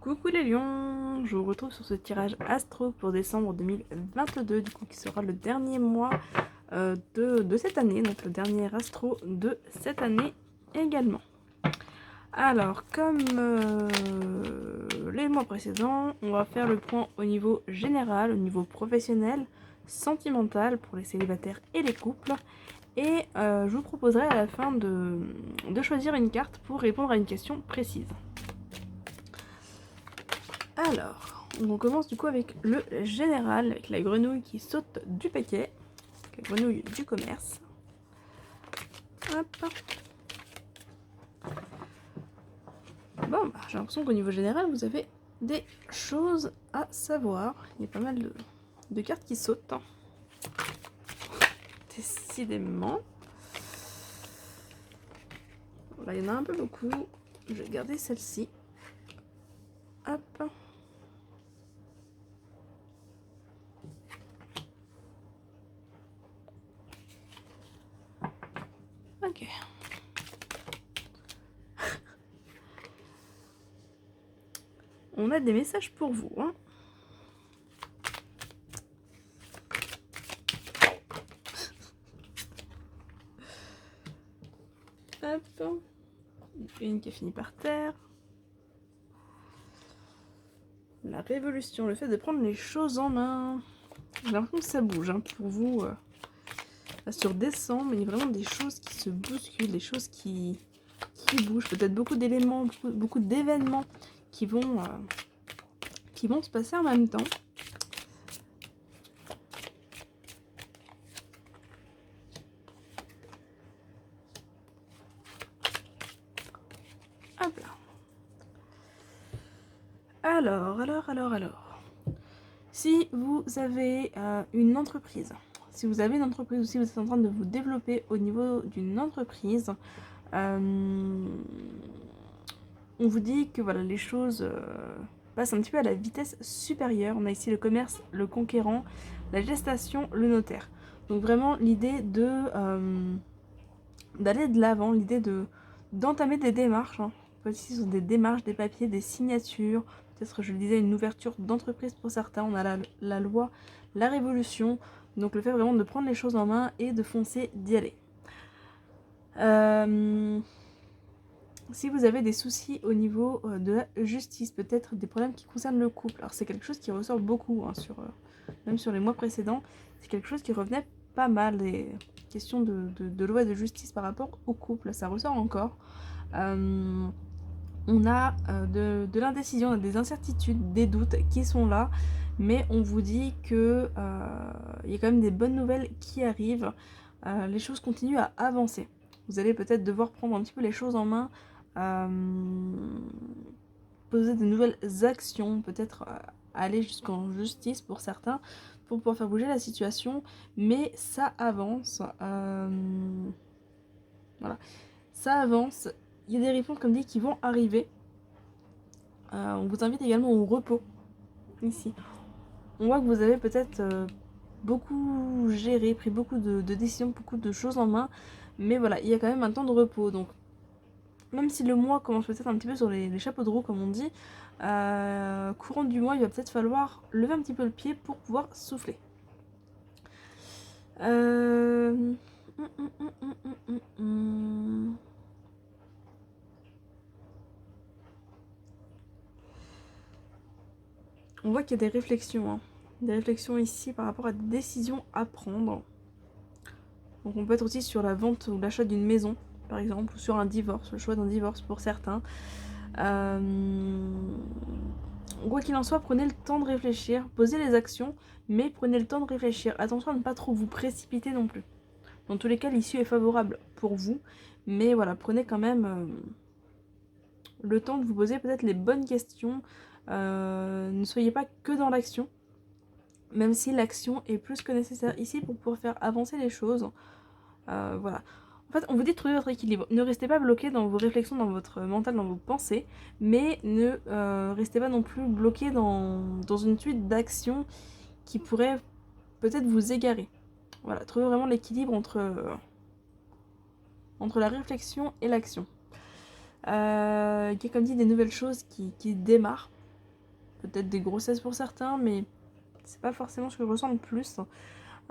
Coucou les lions, je vous retrouve sur ce tirage astro pour décembre 2022, du coup qui sera le dernier mois de cette année, donc le dernier astro de cette année également. Alors, comme les mois précédents, on va faire le point au niveau général, au niveau professionnel, sentimental pour les célibataires et les couples. Et je vous proposerai à la fin de choisir une carte pour répondre à une question précise. Alors, on commence du coup avec le général, avec la grenouille qui saute du paquet, la grenouille du commerce. Hop. Bon, bah, j'ai l'impression qu'au niveau général, vous avez des choses à savoir. Il y a pas mal de cartes qui sautent. Décidément. Là, il y en a un peu beaucoup. Je vais garder celle-ci. Hop. Ok. On a des messages pour vous, hein. Hop. Une qui a fini par terre. La révolution, le fait de prendre les choses en main. J'ai l'impression que ça bouge, hein, pour vous. Sur décembre, il y a vraiment des choses qui se bousculent, des choses qui bougent. Peut-être beaucoup d'éléments, beaucoup d'événements qui vont se passer en même temps. Hop là. Alors. Si vous avez une entreprise, si vous avez une entreprise ou si vous êtes en train de vous développer au niveau d'une entreprise, on vous dit que voilà, les choses passent un petit peu à la vitesse supérieure. On a ici le commerce, le conquérant, la gestation, le notaire. Donc vraiment l'idée d'aller de l'avant, l'idée d'entamer des démarches. Hein. Ici, ce sont des démarches, des papiers, des signatures. Peut-être, je le disais, une ouverture d'entreprise pour certains. On a la loi, la révolution. Donc le fait vraiment de prendre les choses en main et de foncer, d'y aller. Si vous avez des soucis au niveau de la justice, peut-être des problèmes qui concernent le couple. Alors c'est quelque chose qui ressort beaucoup, hein, même sur les mois précédents. C'est quelque chose qui revenait pas mal, des questions de loi de justice par rapport au couple. Ça ressort encore. On a de l'indécision, on a des incertitudes, des doutes qui sont là. Mais on vous dit que y a quand même des bonnes nouvelles qui arrivent. Les choses continuent à avancer. Vous allez peut-être devoir prendre un petit peu les choses en main, poser de nouvelles actions, peut-être aller jusqu'en justice pour certains, pour pouvoir faire bouger la situation, mais ça avance. Voilà, ça avance. Il y a des réponses, comme dit, qui vont arriver. On vous invite également au repos, ici. On voit que vous avez peut-être beaucoup géré, pris beaucoup de décisions, beaucoup de choses en main, mais voilà, il y a quand même un temps de repos, donc même si le mois commence peut-être un petit peu sur les chapeaux de roue comme on dit, courant du mois il va peut-être falloir lever un petit peu le pied pour pouvoir souffler. On voit qu'il y a des réflexions, hein. Des réflexions ici par rapport à des décisions à prendre. Donc on peut être aussi sur la vente ou l'achat d'une maison par exemple, ou sur un divorce, le choix d'un divorce pour certains. Quoi qu'il en soit, prenez le temps de réfléchir, posez les actions, mais prenez le temps de réfléchir. Attention à ne pas trop vous précipiter non plus. Dans tous les cas, l'issue est favorable pour vous, mais voilà, prenez quand même le temps de vous poser peut-être les bonnes questions. Ne soyez pas que dans l'action, même si l'action est plus que nécessaire ici pour pouvoir faire avancer les choses. Voilà. En fait, on vous dit de trouver votre équilibre. Ne restez pas bloqué dans vos réflexions, dans votre mental, dans vos pensées, mais ne restez pas non plus bloqué dans une suite d'actions qui pourrait peut-être vous égarer. Voilà, trouvez vraiment l'équilibre entre la réflexion et l'action. Il y a comme dit des nouvelles choses qui démarrent. peut-être des grossesses pour certains, mais c'est pas forcément ce que je ressens le plus.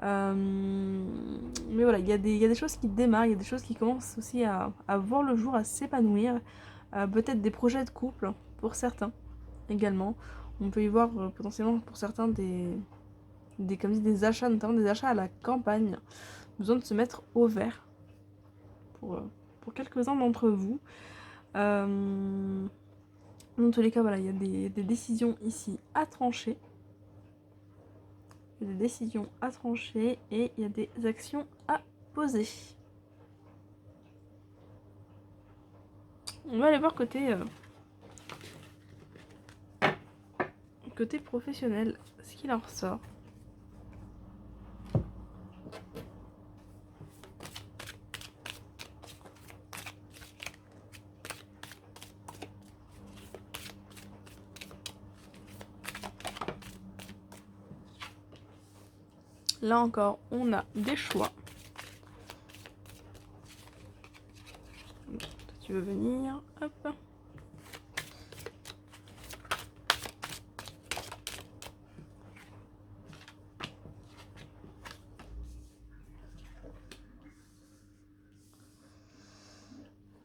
Mais voilà, il y a des choses qui démarrent, il y a des choses qui commencent aussi à voir le jour, à s'épanouir. Peut-être des projets de couple pour certains également. On peut y voir potentiellement pour certains comme dit, des achats, notamment des achats à la campagne. Besoin de se mettre au vert pour quelques-uns d'entre vous. Dans tous les cas, voilà, il y a des décisions ici à trancher. Il y a des décisions à trancher et il y a des actions à poser. On va aller voir côté professionnel, ce qu'il en ressort. Là encore, on a des choix. Tu veux venir, hop.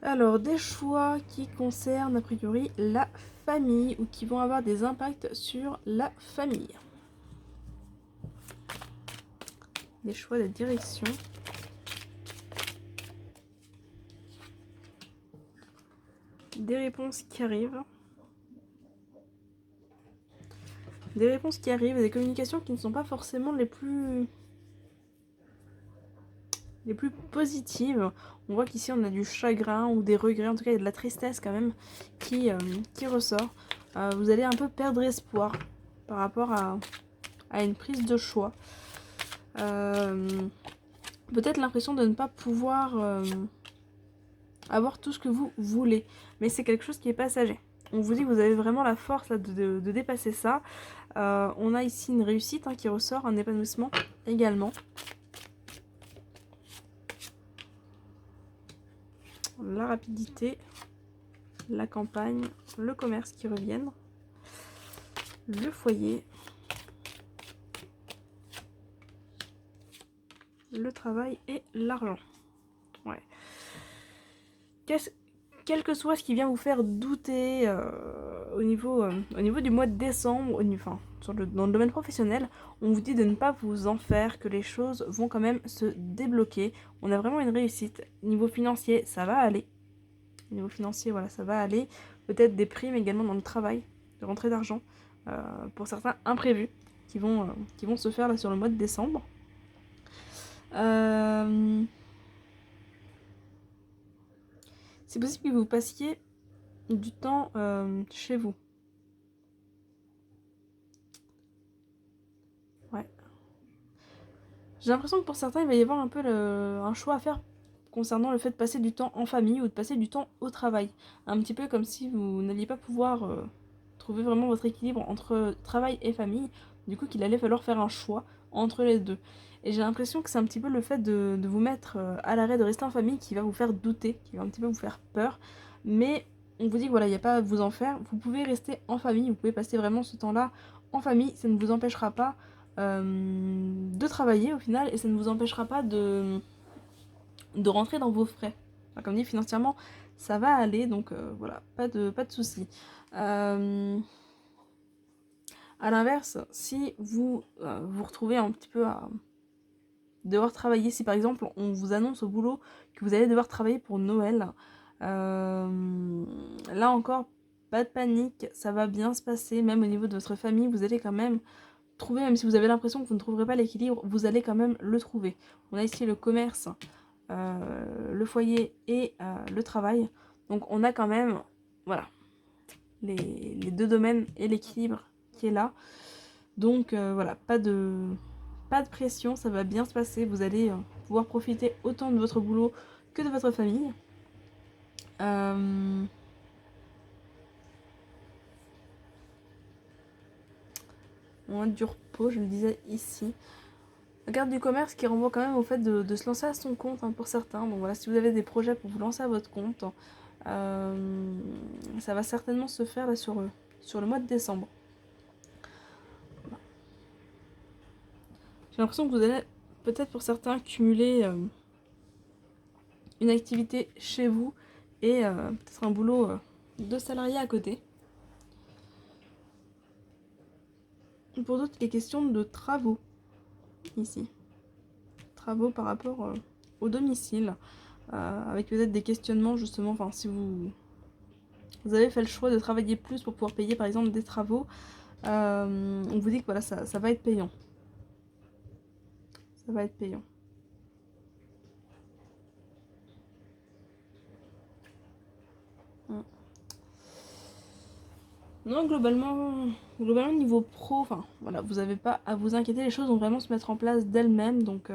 Alors, des choix qui concernent a priori la famille ou qui vont avoir des impacts sur la famille. Des choix de direction. Des réponses qui arrivent. Des réponses qui arrivent et des communications qui ne sont pas forcément les plus positives. On voit qu'ici on a du chagrin ou des regrets, en tout cas il y a de la tristesse quand même qui ressort. Vous allez un peu perdre espoir par rapport à une prise de choix. Peut-être l'impression de ne pas pouvoir avoir tout ce que vous voulez, mais c'est quelque chose qui est passager. On vous dit que vous avez vraiment la force là, de dépasser ça. On a ici une réussite qui ressort, un épanouissement également. La rapidité, la campagne, le commerce qui reviennent, le foyer, le travail et l'argent. Ouais. Quel que soit ce qui vient vous faire douter au niveau du mois de décembre, dans le domaine professionnel, on vous dit de ne pas vous en faire, que les choses vont quand même se débloquer. On a vraiment une réussite. Niveau financier, ça va aller. Niveau financier, voilà, ça va aller. Peut-être des primes également dans le travail, de rentrée d'argent, pour certains imprévus qui vont se faire là sur le mois de décembre. C'est possible que vous passiez du temps chez vous. Ouais. J'ai l'impression que pour certains, il va y avoir un peu un choix à faire concernant le fait de passer du temps en famille ou de passer du temps au travail. Un petit peu comme si vous n'alliez pas pouvoir trouver vraiment votre équilibre entre travail et famille. Du coup, qu'il allait falloir faire un choix entre les deux. Et j'ai l'impression que c'est un petit peu le fait de vous mettre à l'arrêt, de rester en famille qui va vous faire douter, qui va un petit peu vous faire peur. Mais on vous dit que voilà, il n'y a pas à vous en faire. Vous pouvez rester en famille, vous pouvez passer vraiment ce temps-là en famille. Ça ne vous empêchera pas de travailler au final et ça ne vous empêchera pas de rentrer dans vos frais. Enfin, comme dit, financièrement, ça va aller, donc voilà, pas de soucis. À l'inverse, si vous vous retrouvez un petit peu à devoir travailler, si par exemple on vous annonce au boulot que vous allez devoir travailler pour Noël, là encore, pas de panique, ça va bien se passer, même au niveau de votre famille, vous allez quand même trouver, même si vous avez l'impression que vous ne trouverez pas l'équilibre, vous allez quand même le trouver. On a ici le commerce, le foyer et le travail. Donc on a quand même, voilà, les deux domaines et l'équilibre qui est là. Donc voilà, pas de pression, ça va bien se passer. Vous allez pouvoir profiter autant de votre boulot que de votre famille. On a du repos, je le disais ici. La carte du commerce qui renvoie quand même au fait de se lancer à son compte pour certains. Donc voilà, si vous avez des projets pour vous lancer à votre compte, ça va certainement se faire là sur le mois de décembre. l'impression que vous allez peut-être pour certains cumuler une activité chez vous et peut-être un boulot de salarié à côté. Pour d'autres, il est question de travaux ici. Travaux par rapport au domicile, avec peut-être des questionnements justement, enfin si vous avez fait le choix de travailler plus pour pouvoir payer par exemple des travaux, on vous dit que voilà, ça va être payant. Ça va être payant. Non, globalement niveau pro, enfin voilà, vous n'avez pas à vous inquiéter, les choses vont vraiment se mettre en place d'elles-mêmes, donc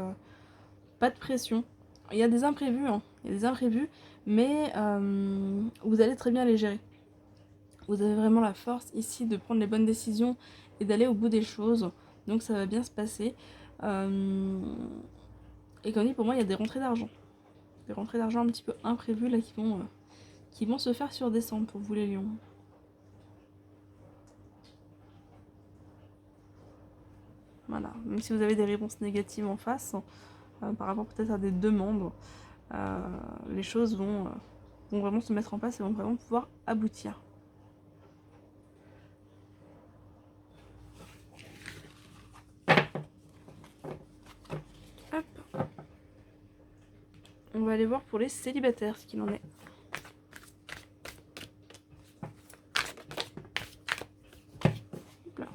pas de pression. Il y a des imprévus, hein, il y a des imprévus, mais vous allez très bien les gérer. Vous avez vraiment la force ici de prendre les bonnes décisions et d'aller au bout des choses, donc ça va bien se passer. Et comme dit, pour moi, il y a des rentrées d'argent. Des rentrées d'argent un petit peu imprévues là qui vont se faire sur décembre pour vous les lions. Voilà, même si vous avez des réponses négatives en face, par rapport peut-être à des demandes, les choses vont vraiment se mettre en place et vont vraiment pouvoir aboutir. Hop. On va aller voir pour les célibataires ce qu'il en est. Hop là.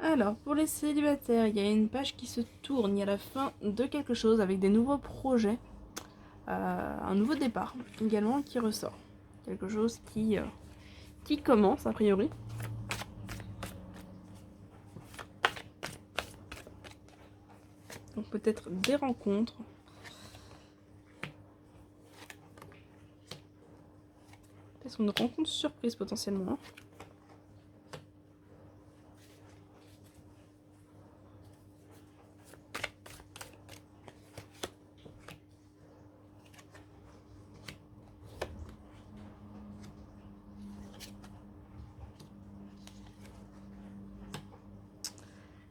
Alors, pour les célibataires, il y a une page qui se tourne, il y a la fin de quelque chose avec des nouveaux projets, un nouveau départ également qui ressort. Quelque chose qui commence a priori. Donc peut-être des rencontres. Peut-être une rencontre surprise potentiellement.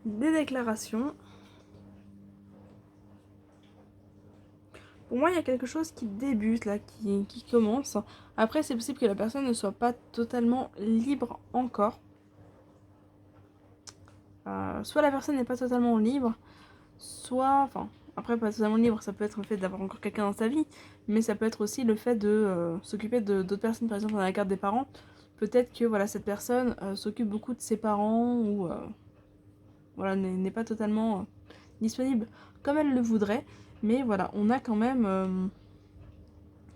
Des déclarations. Pour moi, il y a quelque chose qui débute là, qui commence. Après, c'est possible que la personne ne soit pas totalement libre encore. Soit la personne n'est pas totalement libre, soit... Enfin, après, pas totalement libre, ça peut être le fait d'avoir encore quelqu'un dans sa vie, mais ça peut être aussi le fait de s'occuper d'autres personnes, par exemple dans la carte des parents. Peut-être que voilà, cette personne s'occupe beaucoup de ses parents ou voilà, n'est pas totalement disponible comme elle le voudrait. Mais voilà, on a quand même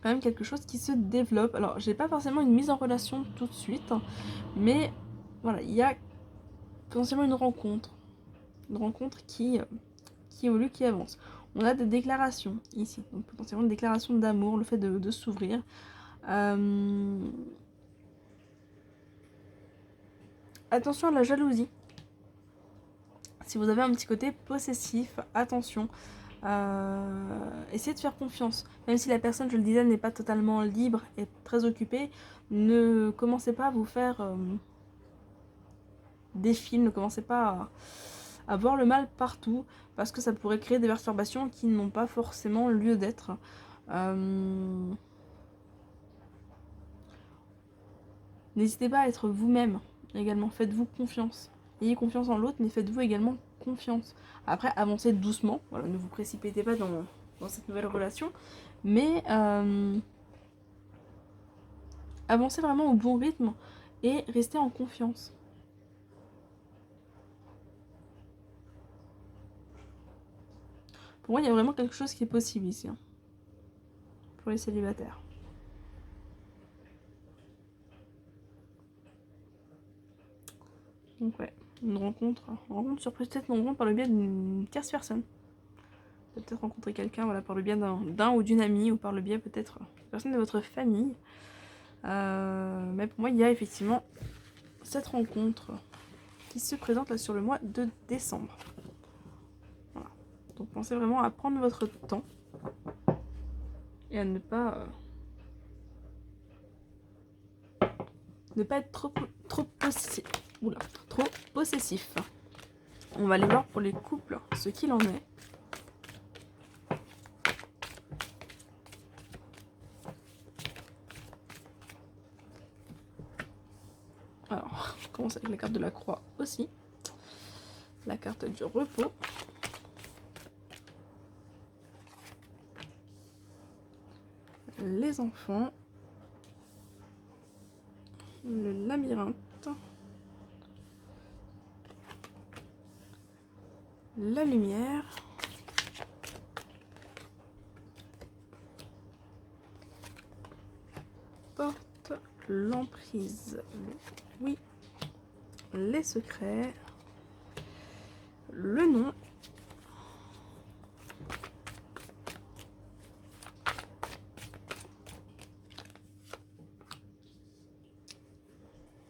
quelque chose qui se développe. Alors, j'ai pas forcément une mise en relation tout de suite, mais voilà, il y a potentiellement une rencontre qui évolue, qui avance. On a des déclarations ici, donc potentiellement une déclaration d'amour, le fait de s'ouvrir. Attention à la jalousie. Si vous avez un petit côté possessif, attention. Essayez de faire confiance. Même si la personne, je le disais, n'est pas totalement libre et très occupée, ne commencez pas à vous faire des films, ne commencez pas à voir le mal partout, parce que ça pourrait créer des perturbations qui n'ont pas forcément lieu d'être. N'hésitez pas à être vous-même également, faites-vous confiance. Ayez confiance en l'autre, mais faites-vous également confiance. Après, avancez doucement, voilà, ne vous précipitez pas dans cette nouvelle relation, mais avancez vraiment au bon rythme et restez en confiance. Pour moi, il y a vraiment quelque chose qui est possible ici, hein, pour les célibataires. Donc ouais, une rencontre surprise, peut-être une rencontre par le biais d'une tierce personne. Peut-être rencontrer quelqu'un voilà, par le biais d'un ou d'une amie, ou par le biais peut-être d'une personne de votre famille. Mais pour moi, il y a effectivement cette rencontre qui se présente là sur le mois de décembre. Voilà. Donc pensez vraiment à prendre votre temps et à ne pas être trop possessif. Oula, trop possessif. On va aller voir pour les couples ce qu'il en est. Alors, je commence avec la carte de la croix aussi. La carte du repos. Les enfants. Le labyrinthe. La lumière. Porte, l'emprise. Oui. Les secrets. Le nom.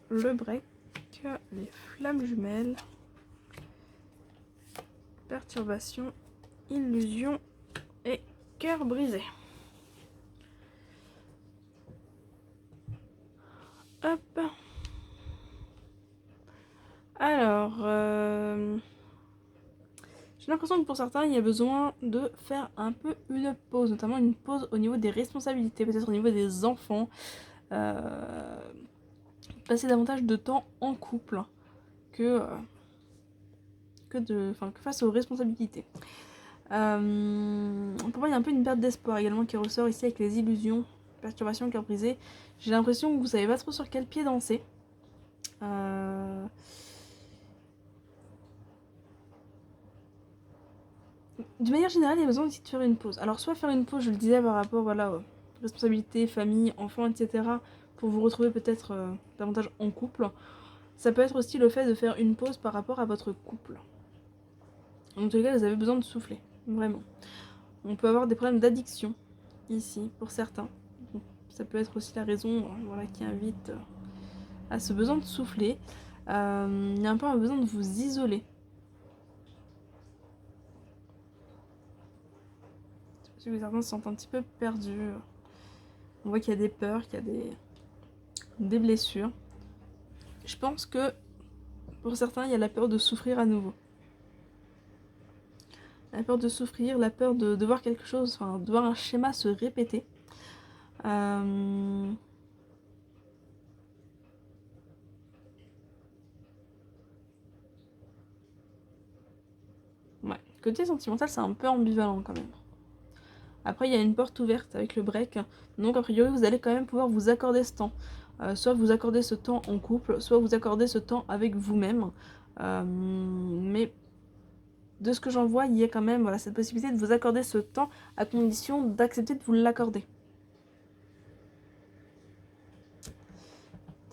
Le break. Les flammes jumelles. Perturbation. Illusion. Et cœur brisé. Hop. Alors, j'ai l'impression que pour certains, il y a besoin de faire un peu une pause, notamment une pause au niveau des responsabilités, peut-être au niveau des enfants. Passer davantage de temps en couple que face aux responsabilités. Pour moi, il y a un peu une perte d'espoir également qui ressort ici avec les illusions, perturbations, cœur brisé. J'ai l'impression que vous savez pas trop sur quel pied danser. De manière générale, il y a besoin aussi de faire une pause. Alors, soit faire une pause, je le disais, par rapport aux responsabilités, famille, enfants, etc., pour vous retrouver peut-être davantage en couple. Ça peut être aussi le fait de faire une pause par rapport à votre couple. En tout cas, vous avez besoin de souffler, vraiment. On peut avoir des problèmes d'addiction, ici, pour certains. Donc, ça peut être aussi la raison qui invite à ce besoin de souffler. Il y a un peu un besoin de vous isoler. Parce que certains se sentent un petit peu perdus. On voit qu'il y a des peurs, qu'il y a des blessures. Je pense que pour certains, il y a la peur de souffrir à nouveau. La peur de souffrir, la peur de voir quelque chose, de voir un schéma se répéter. Ouais. Côté sentimental, c'est un peu ambivalent quand même. Après, il y a une porte ouverte avec le break. Donc, a priori, vous allez quand même pouvoir vous accorder ce temps. Soit vous accordez ce temps en couple, soit vous accordez ce temps avec vous-même. Mais de ce que j'en vois, il y a quand même cette possibilité de vous accorder ce temps à condition d'accepter de vous l'accorder.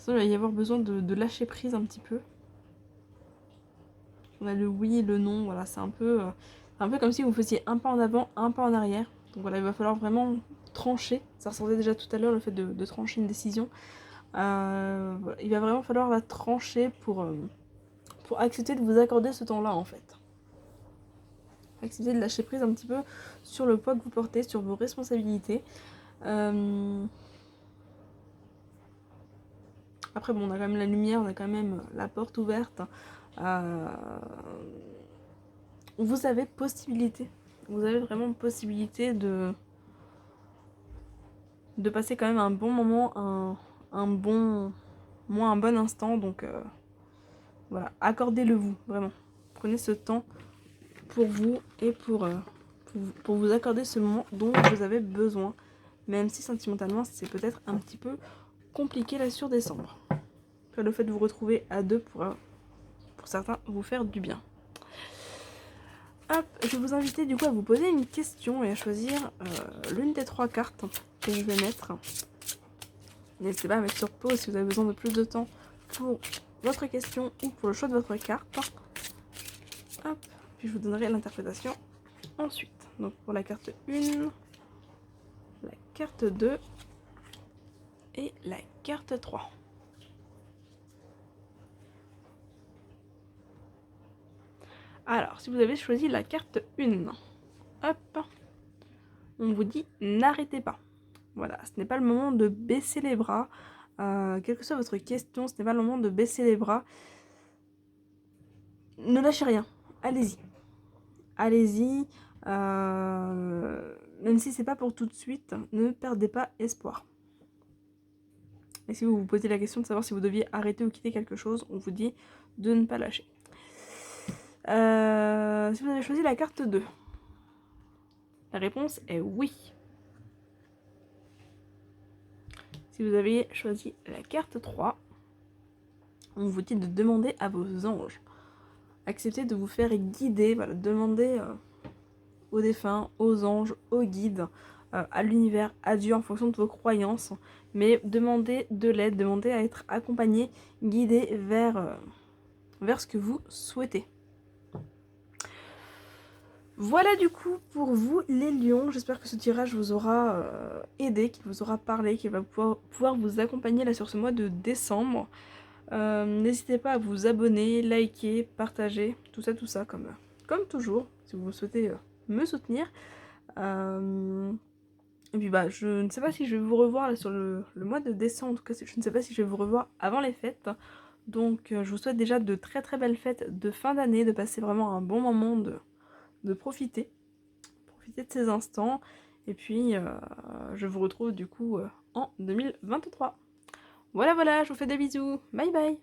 Il va y avoir besoin de lâcher prise un petit peu. On a le oui, le non, voilà, c'est un peu comme si vous faisiez un pas en avant, un pas en arrière. Donc voilà, il va falloir vraiment trancher. Ça ressortait déjà tout à l'heure, le fait de trancher une décision. Voilà, il va vraiment falloir la trancher pour accepter de vous accorder ce temps-là, en fait. Accepter de lâcher prise un petit peu sur le poids que vous portez, sur vos responsabilités. Après, bon, on a quand même la lumière, on a quand même la porte ouverte. Vous avez possibilité. Vous avez vraiment possibilité de passer quand même un bon moment, un bon instant. Donc voilà, accordez-le vous, vraiment. Prenez ce temps pour vous et pour vous accorder ce moment dont vous avez besoin. Même si sentimentalement, c'est peut-être un petit peu compliqué là sur décembre. Le fait de vous retrouver à deux pour certains vous faire du bien. Hop, je vais vous inviter du coup à vous poser une question et à choisir l'une des 3 cartes que je vais mettre. N'hésitez pas à mettre sur pause si vous avez besoin de plus de temps pour votre question ou pour le choix de votre carte. Hop, puis je vous donnerai l'interprétation ensuite. Donc pour la carte 1, la carte 2 et la carte 3. Alors, si vous avez choisi la carte 1, hop, on vous dit n'arrêtez pas. Voilà, ce n'est pas le moment de baisser les bras. Quelle que soit votre question, ce n'est pas le moment de baisser les bras. Ne lâchez rien, allez-y. Allez-y, même si c'est pas pour tout de suite, ne perdez pas espoir. Et si vous vous posez la question de savoir si vous deviez arrêter ou quitter quelque chose, on vous dit de ne pas lâcher. Si vous avez choisi la carte 2, la réponse est oui. Si vous avez choisi la carte 3, on vous dit de demander à vos anges. Acceptez de vous faire guider, voilà, demandez aux défunts, aux anges, aux guides, à l'univers, à Dieu en fonction de vos croyances, mais demandez de l'aide, demandez à être accompagné, guidé vers ce que vous souhaitez. Voilà du coup pour vous les lions, j'espère que ce tirage vous aura aidé, qu'il vous aura parlé, qu'il va pouvoir vous accompagner là sur ce mois de décembre. N'hésitez pas à vous abonner, liker, partager, tout ça comme toujours, si vous souhaitez me soutenir. Et puis bah je ne sais pas si je vais vous revoir là sur le mois de décembre, en tout cas je ne sais pas si je vais vous revoir avant les fêtes. Donc je vous souhaite déjà de très très belles fêtes de fin d'année, de passer vraiment un bon moment, de profiter de ces instants. Et puis je vous retrouve du coup en 2023. Voilà, je vous fais des bisous, bye bye.